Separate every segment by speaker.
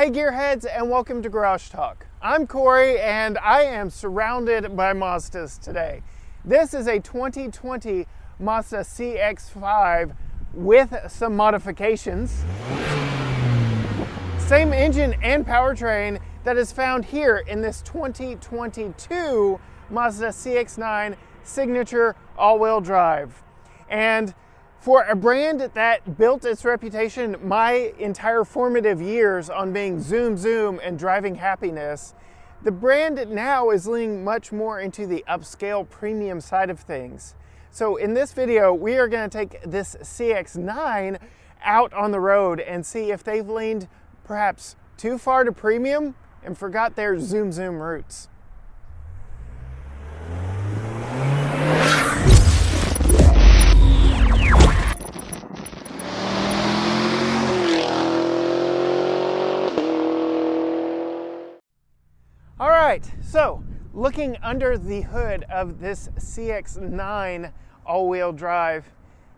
Speaker 1: Hey gearheads, and welcome to Garage Talk. I'm Corey and I am surrounded by Mazdas today. This is a 2020 Mazda CX-5 with some modifications. Same engine and powertrain that is found here in this 2022 Mazda CX-9 Signature all-wheel drive. And for a brand that built its reputation my entire formative years on being zoom zoom and driving happiness, the brand now is leaning much more into the upscale premium side of things. So in this video, we are going to take this CX-9 out on the road and see if they've leaned perhaps too far to premium and forgot their zoom zoom roots. All right, so looking under the hood of this CX-9 all-wheel drive,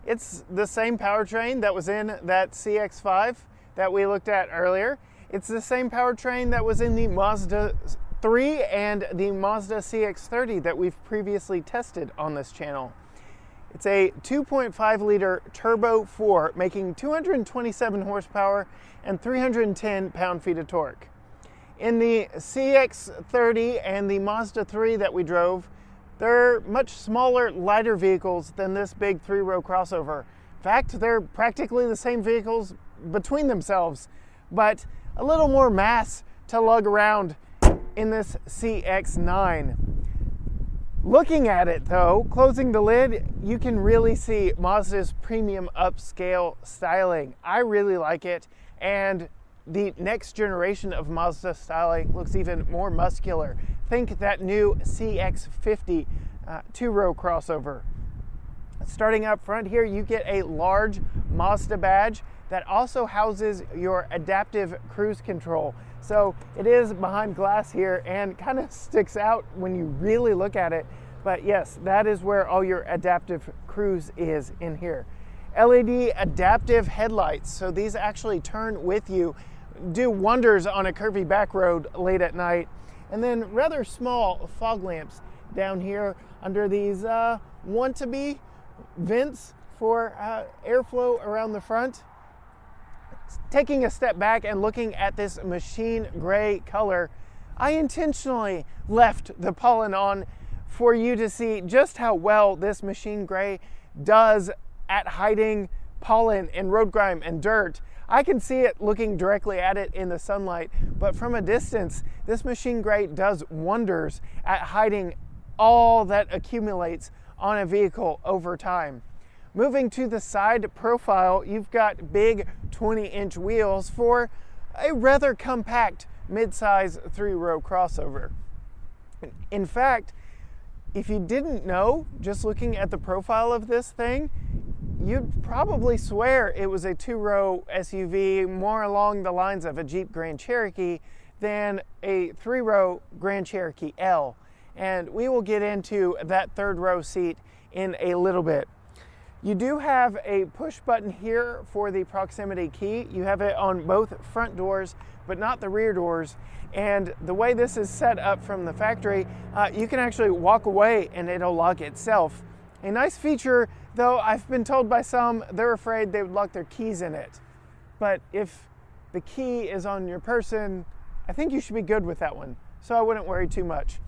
Speaker 1: it's the same powertrain that was in that CX-5 that we looked at earlier. It's the same powertrain that was in the Mazda 3 and the Mazda CX-30 that we've previously tested on this channel. It's a 2.5 liter turbo 4 making 227 horsepower and 310 pound-feet of torque. In the CX-30 and the Mazda 3 that we drove, they're much smaller, lighter vehicles than this big three-row crossover. In fact, they're practically the same vehicles between themselves, but a little more mass to lug around in this CX-9. Looking at it though, closing the lid, you can really see Mazda's premium upscale styling. I really like it, and the next generation of Mazda styling looks even more muscular. Think that new CX-50 two-row crossover. Starting up front here, you get a large Mazda badge that also houses your adaptive cruise control. So it is behind glass here and kind of sticks out when you really look at it. But yes, that is where all your adaptive cruise is in here. LED adaptive headlights, so these actually turn with you, do wonders on a curvy back road late at night. And then rather small fog lamps down here under these want-to-be vents for airflow around the front. Taking a step back and looking at this machine gray color, I intentionally left the pollen on for you to see just how well this machine gray does at hiding pollen and road grime and dirt. I can see it looking directly at it in the sunlight, but from a distance, this machine gray does wonders at hiding all that accumulates on a vehicle over time. Moving to the side profile, you've got big 20-inch wheels for a rather compact mid-size three-row crossover. In fact, if you didn't know, just looking at the profile of this thing, you'd probably swear it was a two-row SUV more along the lines of a Jeep Grand Cherokee than a three-row Grand Cherokee L. And we will get into that third row seat in a little bit. You do have a push button here for the proximity key. You have it on both front doors, but not the rear doors. And the way this is set up from the factory, you can actually walk away and it'll lock itself. A nice feature, though I've been told by some they're afraid they would lock their keys in it. But if the key is on your person, I think you should be good with that one. So I wouldn't worry too much.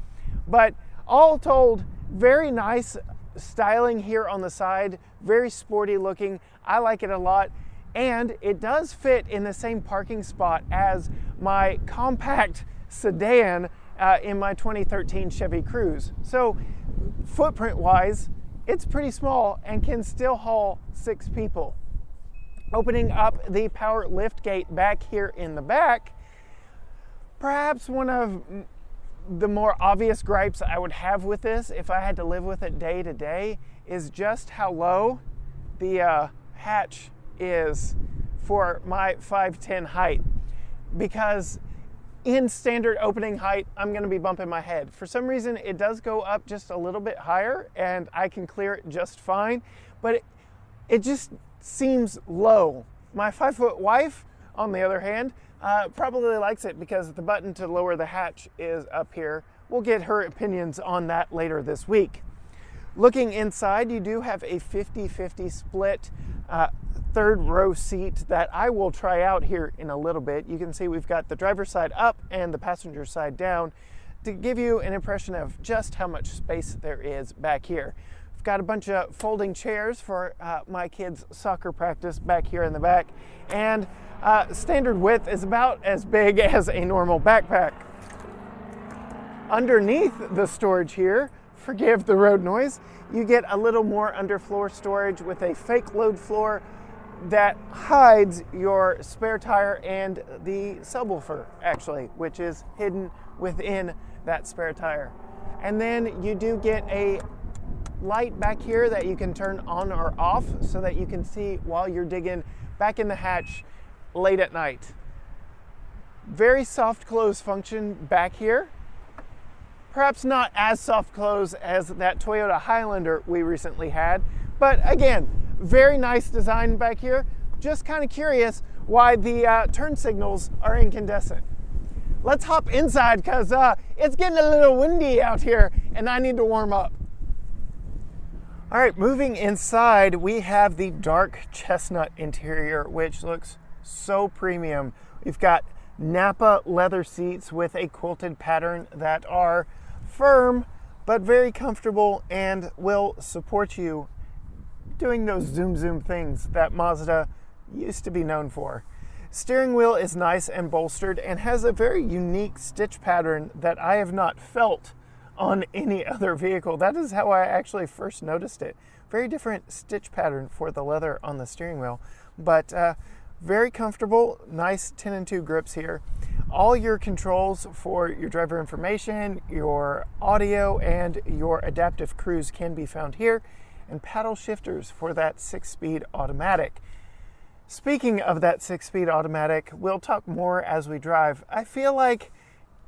Speaker 1: But all told, very nice styling here on the side, very sporty looking. I like it a lot. And it does fit in the same parking spot as my compact sedan in my 2013 Chevy Cruze. So footprint-wise, it's pretty small and can still haul 6 people. Opening up the power lift gate back here in the back, perhaps one of the more obvious gripes I would have with this if I had to live with it day to day is just how low the hatch is for my 5'10" height. Because in standard opening height, I'm going to be bumping my head. For some reason, it does go up just a little bit higher and I can clear it just fine, but it just seems low. My 5-foot wife, on the other hand, probably likes it because the button to lower the hatch is up here. We'll get her opinions on that later this week. Looking inside, you do have a 50-50 split third row seat that I will try out here in a little bit. You can see we've got the driver's side up and the passenger side down to give you an impression of just how much space there is back here. We've got a bunch of folding chairs for my kids' soccer practice back here in the back, and standard width is about as big as a normal backpack. Underneath the storage here, forgive the road noise, you get a little more underfloor storage with a fake load floor that hides your spare tire and the subwoofer, actually, which is hidden within that spare tire. And then you do get a light back here that you can turn on or off so that you can see while you're digging back in the hatch late at night. Very soft close function back here. Perhaps not as soft close as that Toyota Highlander we recently had, but again, very nice design back here. Just kind of curious why the turn signals are incandescent. Let's hop inside because it's getting a little windy out here and I need to warm up. All right, moving inside, we have the dark chestnut interior, which looks so premium. We've got Nappa leather seats with a quilted pattern that are firm but very comfortable and will support you doing those zoom things that Mazda used to be known for. Steering wheel is nice and bolstered and has a very unique stitch pattern that I have not felt on any other vehicle. That is how I actually first noticed it. Very different stitch pattern for the leather on the steering wheel, but very comfortable, nice 10 and 2 grips here. All your controls for your driver information, your audio, and your adaptive cruise can be found here, and paddle shifters for that 6-speed automatic. Speaking of that 6-speed automatic, we'll talk more as we drive. I feel like,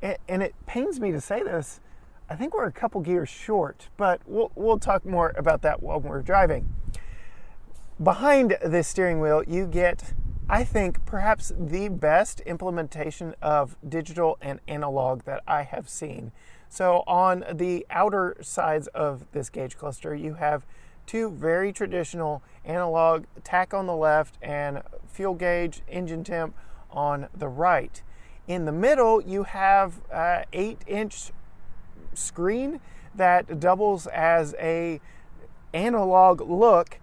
Speaker 1: and it pains me to say this, I think we're a couple gears short, but we'll talk more about that while we're driving. Behind this steering wheel, you get, I think, perhaps the best implementation of digital and analog that I have seen. So on the outer sides of this gauge cluster, you have 2 very traditional analog tach on the left and fuel gauge, engine temp on the right. In the middle, you have an 8-inch screen that doubles as a analog look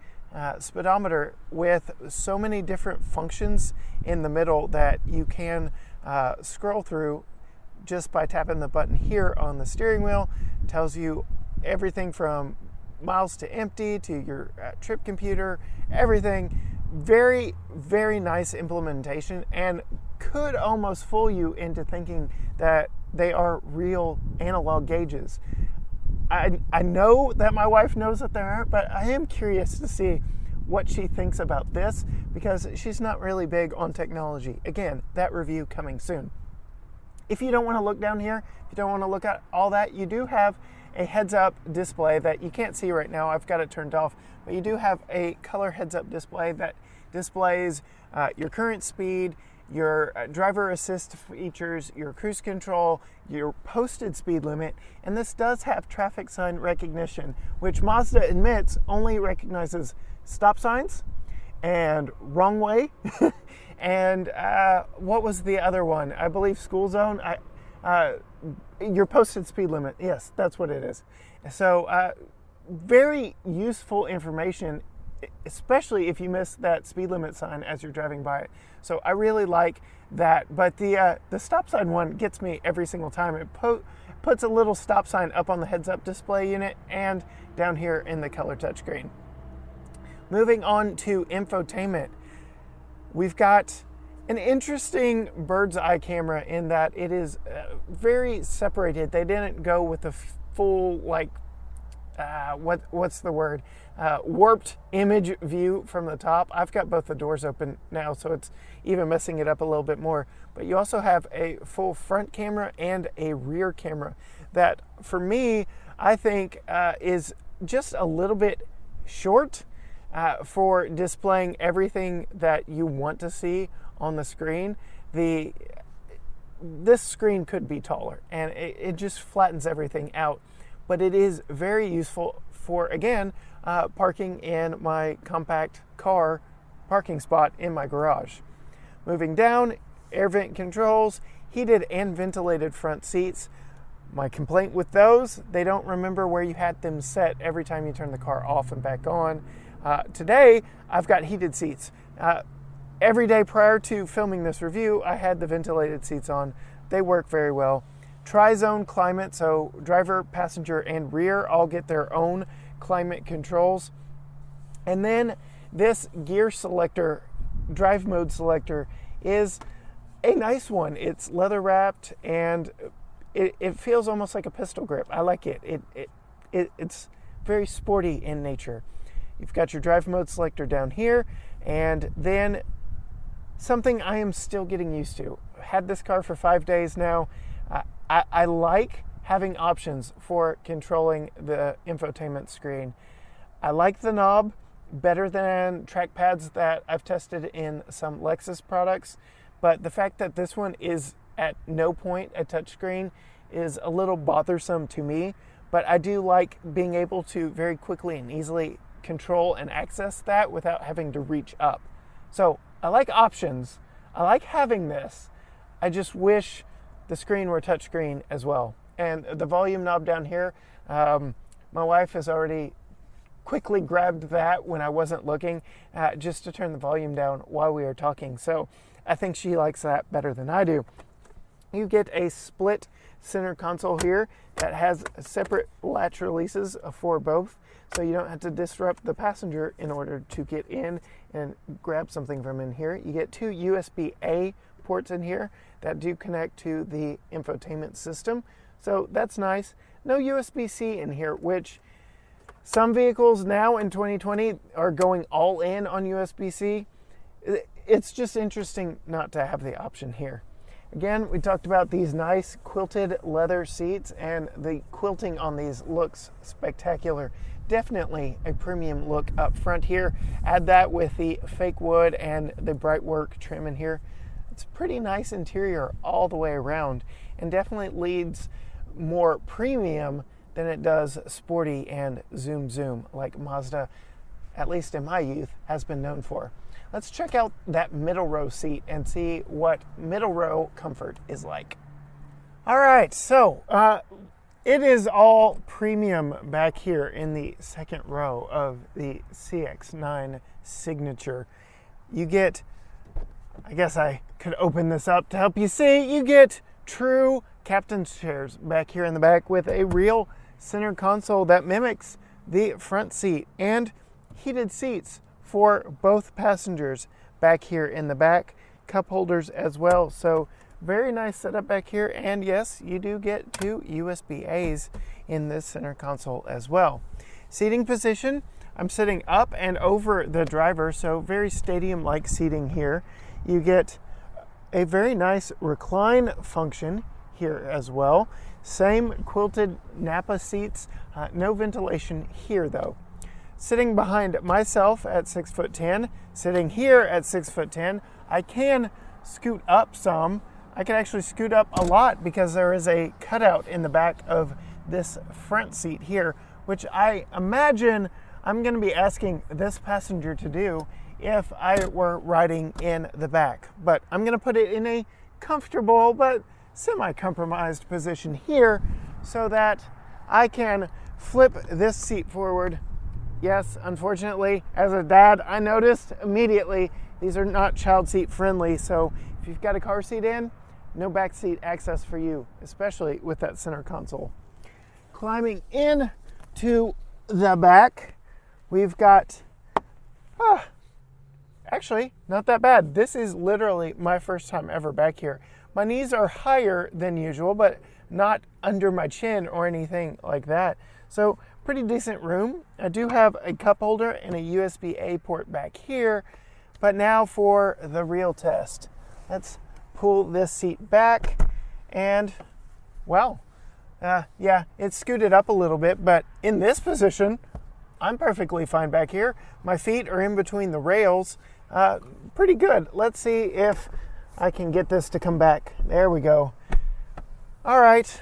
Speaker 1: speedometer with so many different functions in the middle that you can scroll through just by tapping the button here on the steering wheel. It tells you everything from miles to empty to your trip computer, everything. Very, very nice implementation and could almost fool you into thinking that they are real analog gauges. I know that my wife knows that they aren't, but I am curious to see what she thinks about this because she's not really big on technology. Again, that review coming soon. If you don't want to look down here, if you don't want to look at all that, you do have a heads-up display that you can't see right now. I've got it turned off, but you do have a color heads-up display that displays your current speed, your driver assist features, your cruise control, your posted speed limit, and this does have traffic sign recognition, which Mazda admits only recognizes stop signs and wrong way, and what was the other one? I believe school zone. Your posted speed limit. Yes, that's what it is. So very useful information, especially if you miss that speed limit sign as you're driving by it. So I really like that. But the stop sign one gets me every single time. It puts a little stop sign up on the heads-up display unit and down here in the color touchscreen. Moving on to infotainment, we've got an interesting bird's eye camera in that it is very separated. They didn't go with the full, like, what's the word? Warped image view from the top. I've got both the doors open now, so it's even messing it up a little bit more. But you also have a full front camera and a rear camera that, for me, I think is just a little bit short for displaying everything that you want to see on the screen. this screen could be taller, and it just flattens everything out. But it is very useful for, again, parking in my compact car parking spot in my garage. Moving down, air vent controls, heated and ventilated front seats. My complaint with those, they don't remember where you had them set every time you turn the car off and back on. Today, I've got heated seats. Every day prior to filming this review, I had the ventilated seats on. They work very well. Tri-zone climate, so driver, passenger, and rear all get their own climate controls. And then this gear selector, drive mode selector, is a nice one. It's leather wrapped, and it feels almost like a pistol grip. I like it. It's very sporty in nature. You've got your drive mode selector down here, and then something I am still getting used to. Had this car for 5 days now. I like having options for controlling the infotainment screen. I like the knob better than trackpads that I've tested in some Lexus products, but the fact that this one is at no point a touchscreen is a little bothersome to me, but I do like being able to very quickly and easily control and access that without having to reach up. So I like options. I like having this. I just wish the screen were touchscreen as well. And the volume knob down here, my wife has already quickly grabbed that when I wasn't looking, just to turn the volume down while we are talking. So I think she likes that better than I do. You get a split center console here that has separate latch releases for both, so you don't have to disrupt the passenger in order to get in and grab something from in here. You get 2 USB-A ports in here that do connect to the infotainment system, so that's nice. No USB-C in here, which some vehicles now in 2020 are going all in on USB-C. It's just interesting not to have the option here. Again, we talked about these nice quilted leather seats, and the quilting on these looks spectacular. Definitely a premium look up front here. Add that with the fake wood and the bright work trim in here. It's pretty nice interior all the way around, and definitely leads more premium than it does sporty and zoom like Mazda, at least in my youth, has been known for. Let's check out that middle row seat and see what middle row comfort is like. All right, so it is all premium back here in the second row of the CX-9 Signature. You get, I guess I could open this up to help you see, you get true captain's chairs back here in the back with a real center console that mimics the front seat, and heated seats for both passengers back here in the back, cup holders as well. So very nice setup back here, and yes, you do get 2 USB-As in this center console as well. Seating position, I'm sitting up and over the driver, so very stadium-like seating here. You get a very nice recline function here as well. Same quilted Nappa seats, no ventilation here though. Sitting behind myself at 6'10", sitting here at 6'10", I can scoot up some. I can actually scoot up a lot because there is a cutout in the back of this front seat here, which I imagine I'm going to be asking this passenger to do if I were riding in the back. But I'm going to put it in a comfortable but semi-compromised position here so that I can flip this seat forward. Yes, unfortunately, as a dad, I noticed immediately these are not child seat friendly, so if you've got a car seat in, no back seat access for you, especially with that center console. Climbing in to the back, we've got, actually, not that bad. This is literally my first time ever back here. My knees are higher than usual, but not under my chin or anything like that. So pretty decent room. I do have a cup holder and a USB-A port back here, but now for the real test. Let's pull this seat back, and well, yeah, it's scooted up a little bit, but in this position, I'm perfectly fine back here. My feet are in between the rails. Pretty good. Let's see if I can get this to come back. There we go. All right,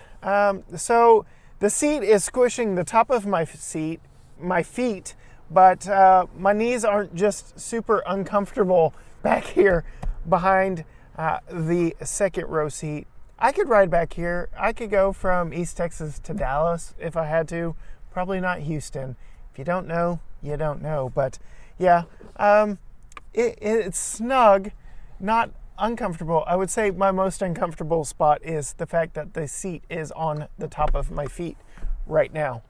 Speaker 1: so the seat is squishing the top of my feet, but my knees aren't just super uncomfortable back here behind the second row seat. I could ride back here. I could go from East Texas to Dallas if I had to. Probably not Houston. If you don't know, you don't know. But yeah, it's snug, not uncomfortable. I would say my most uncomfortable spot is the fact that the seat is on the top of my feet right now.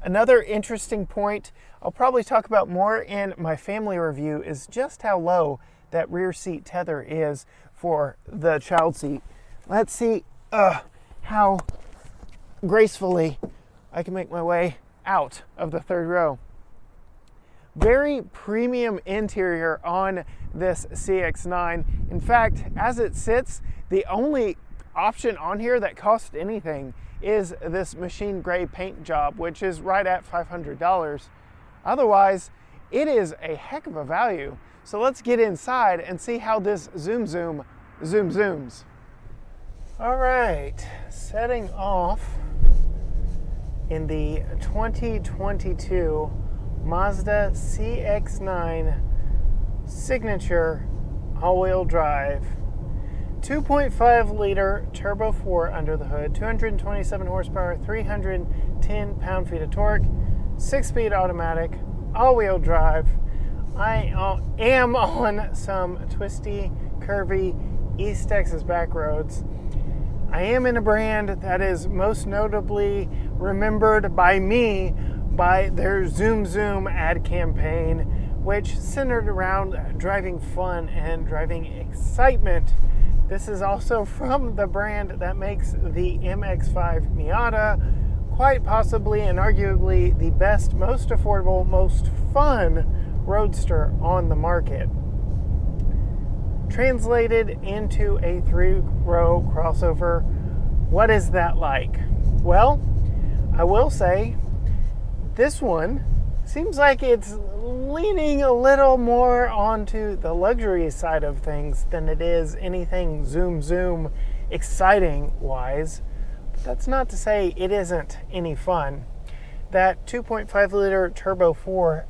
Speaker 1: Another interesting point I'll probably talk about more in my family review is just how low that rear seat tether is for the child seat. Let's see how gracefully I can make my way out of the third row. Very premium interior on this CX-9. In fact, as it sits, the only option on here that costs anything is this machine gray paint job, which is right at $500. Otherwise, it is a heck of a value. So let's get inside and see how this zooms. All right, setting off in the 2022 Mazda CX-9 Signature all-wheel drive. 2.5 liter turbo 4 under the hood, 227 horsepower, 310 pound-feet of torque, 6-speed automatic, all-wheel drive. I am on some twisty, curvy East Texas back roads. I am in a brand that is most notably remembered by me by their Zoom ad campaign, which centered around driving fun and driving excitement. This is also from the brand that makes the MX-5 Miata, quite possibly and arguably the best, most affordable, most fun roadster on the market. Translated into a 3-row crossover, what is that like? Well, I will say this one seems like it's leaning a little more onto the luxury side of things than it is anything zoom exciting wise. But that's not to say it isn't any fun. That 2.5 liter turbo 4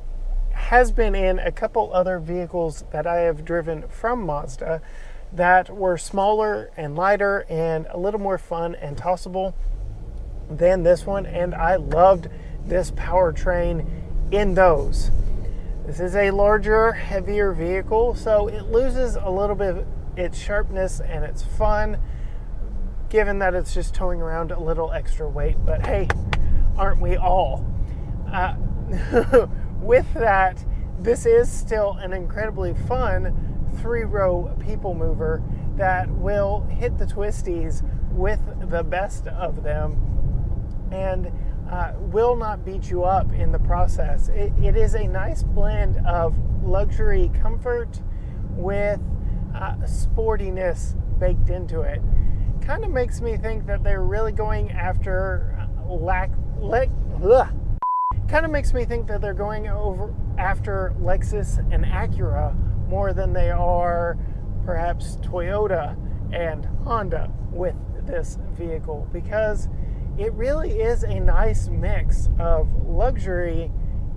Speaker 1: has been in a couple other vehicles that I have driven from Mazda that were smaller and lighter and a little more fun and tossable than this one, and I loved this powertrain in those. This is a larger, heavier vehicle, so it loses a little bit of its sharpness and its fun, given that it's just towing around a little extra weight. But hey, aren't we all? With that, this is still an incredibly fun 3-row people mover that will hit the twisties with the best of them and will not beat you up in the process. It is a nice blend of luxury comfort with sportiness baked into it. Kind of makes me think that they're really going after kind of makes me think that they're going after Lexus and Acura more than they are perhaps Toyota and Honda with this vehicle, because it really is a nice mix of luxury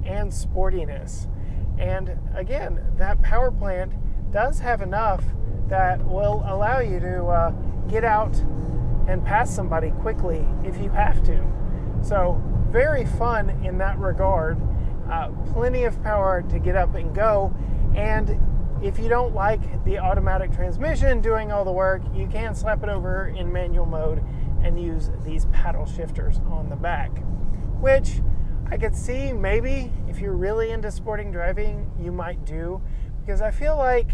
Speaker 1: and sportiness. And again, that power plant does have enough that will allow you to get out and pass somebody quickly if you have to. So very fun in that regard. Plenty of power to get up and go. And if you don't like the automatic transmission doing all the work, you can slap it over in manual mode and use these paddle shifters on the back, which I could see maybe if you're really into sporting driving, you might do, because I feel like,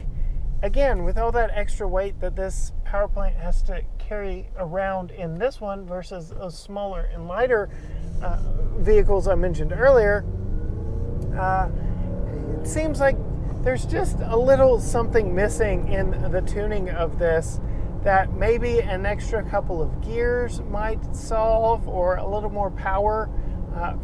Speaker 1: again, with all that extra weight that this power plant has to carry around in this one versus those smaller and lighter vehicles I mentioned earlier, it seems like there's just a little something missing in the tuning of this that maybe an extra couple of gears might solve, or a little more power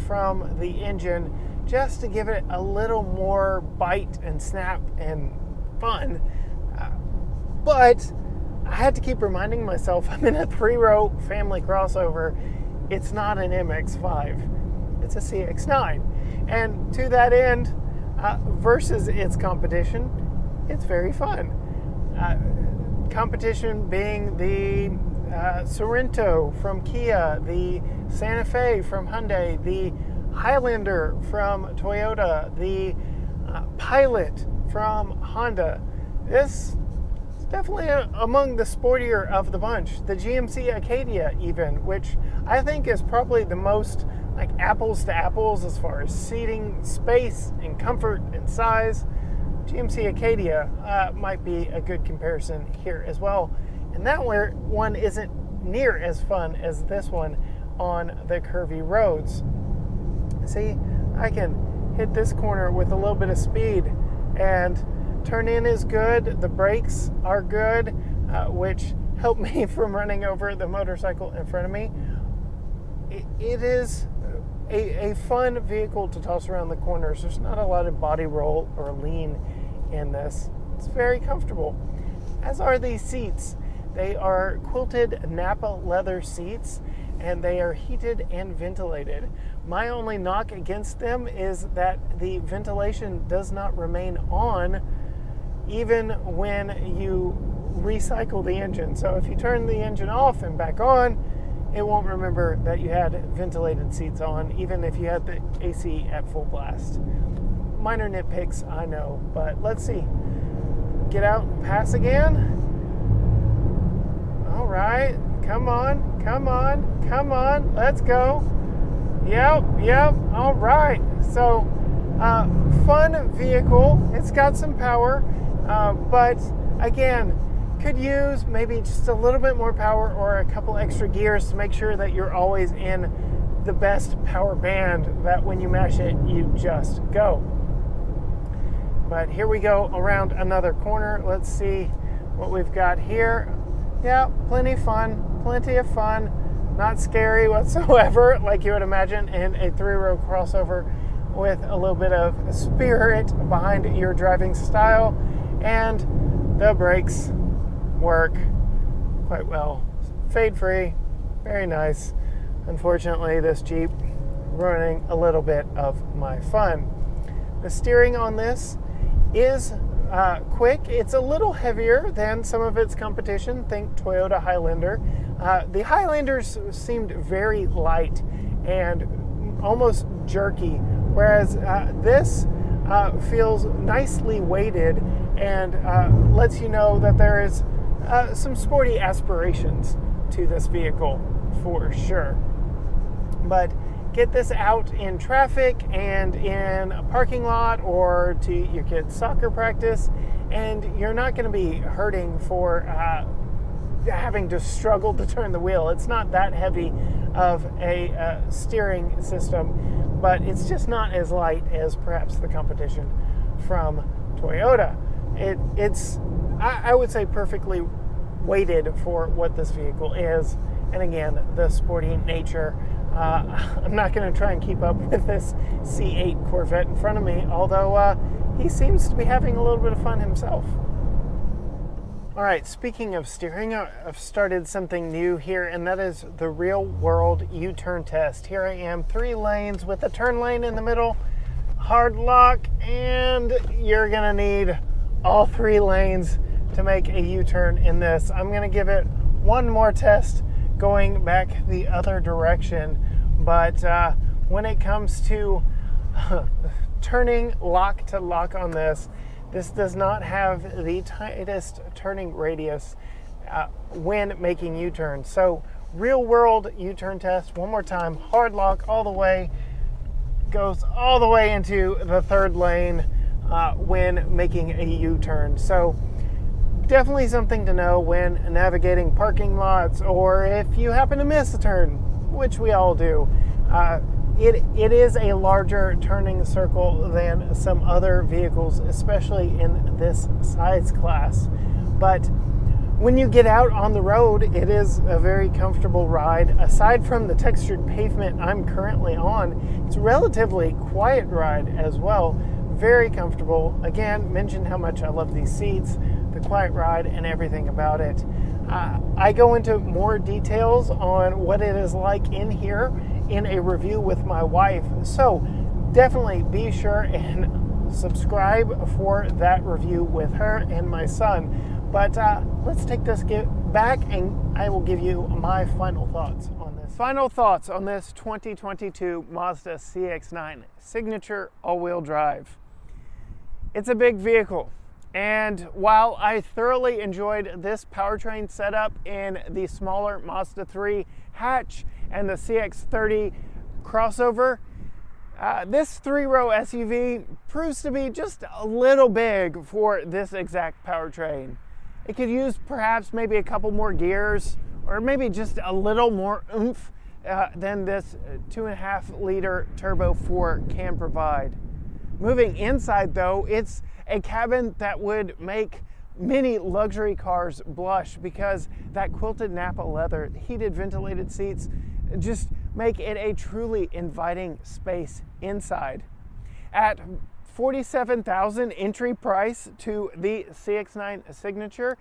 Speaker 1: from the engine, just to give it a little more bite and snap and fun. But I had to keep reminding myself I'm in a 3-row family crossover. It's not an MX-5, it's a CX-9. And to that end, versus its competition, it's very fun. Competition being the Sorento from Kia, the Santa Fe from Hyundai, the Highlander from Toyota, the Pilot from Honda. This is definitely among the sportier of the bunch. The GMC Acadia even, which I think is probably the most like apples to apples as far as seating space and comfort and size. GMC Acadia might be a good comparison here as well. And that one isn't near as fun as this one on the curvy roads. See, I can hit this corner with a little bit of speed, and turn in is good. The brakes are good, which help me from running over the motorcycle in front of me. It is a fun vehicle to toss around the corners. There's not a lot of body roll or lean in this. It's very comfortable, as are these seats. They are quilted Nappa leather seats, and they are heated and ventilated. My only knock against them is that the ventilation does not remain on even when you recycle the engine. So if you turn the engine off and back on, it won't remember that you had ventilated seats on, even if you had the AC at full blast. Minor nitpicks, I know, but let's see. Get out and pass again. All right, come on, come on, come on, let's go. Yep, all right. So, fun vehicle. It's got some power, but again, could use maybe just a little bit more power or a couple extra gears to make sure that you're always in the best power band, that when you mash it, you just go. But here we go around another corner. Let's see what we've got here. Yeah, plenty of fun. Not scary whatsoever, like you would imagine in a 3-row crossover, with a little bit of spirit behind your driving style. And the brakes work quite well. Fade free, very nice. Unfortunately, this Jeep ruining a little bit of my fun. The steering on this is quick. It's a little heavier than some of its competition. Think Toyota Highlander. The Highlanders seemed very light and almost jerky, whereas this feels nicely weighted and lets you know that there is some sporty aspirations to this vehicle for sure. But get this out in traffic and in a parking lot or to your kid's soccer practice, and you're not going to be hurting for having to struggle to turn the wheel. It's not that heavy of a steering system, but it's just not as light as perhaps the competition from Toyota. It's I would say perfectly weighted for what this vehicle is, and again, the sporty nature. I'm not going to try and keep up with this C8 Corvette in front of me, although he seems to be having a little bit of fun himself. All right, speaking of steering, I've started something new here, and that is the real-world U-turn test. Here I am, 3 lanes with a turn lane in the middle, hard lock, and you're going to need all 3 lanes to make a U-turn in this. I'm going to give it one more test going back the other direction, but when it comes to turning lock to lock on this does not have the tightest turning radius when making U-turns. So real world U-turn test, one more time, hard lock all the way, goes all the way into the 3rd lane when making a U-turn. So definitely something to know when navigating parking lots, or if you happen to miss a turn, which we all do. It is a larger turning circle than some other vehicles, especially in this size class. But when you get out on the road, it is a very comfortable ride. Aside from the textured pavement I'm currently on, it's a relatively quiet ride as well. Very comfortable. Again, mentioned how much I love these seats, the quiet ride, and everything about it. I go into more details on what it is like in here in a review with my wife. So definitely be sure and subscribe for that review with her and my son. But let's take this back and I will give you my final thoughts on this. Final thoughts on this 2022 Mazda CX-9 signature all-wheel drive. It's a big vehicle. And while I thoroughly enjoyed this powertrain setup in the smaller Mazda 3 hatch and the CX-30 crossover, this three-row SUV proves to be just a little big for this exact powertrain. It could use perhaps maybe a couple more gears or maybe just a little more oomph than this 2.5 liter Turbo 4 can provide. Moving inside though, it's a cabin that would make many luxury cars blush because that quilted Nappa leather, heated ventilated seats just make it a truly inviting space inside. At $47,000 entry price to the CX-9 Signature,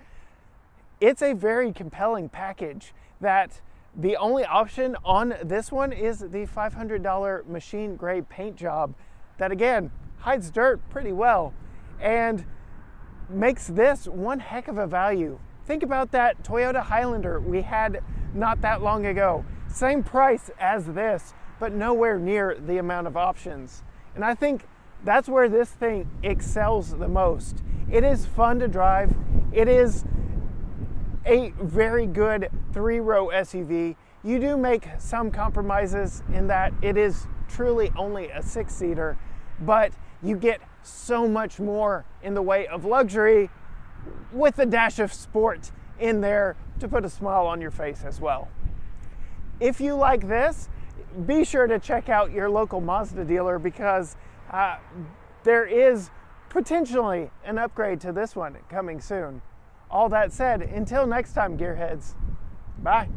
Speaker 1: it's a very compelling package that the only option on this one is the $500 machine grade paint job that again hides dirt pretty well and makes this one heck of a value. Think about that Toyota Highlander we had not that long ago. Same price as this, but nowhere near the amount of options. And I think that's where this thing excels the most. It is fun to drive. It is a very good three-row SUV. You do make some compromises in that it is truly only a six-seater, but you get so much more in the way of luxury with a dash of sport in there to put a smile on your face as well. If you like this, be sure to check out your local Mazda dealer because there is potentially an upgrade to this one coming soon. All that said, until next time, gearheads, bye.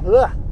Speaker 1: Ugh.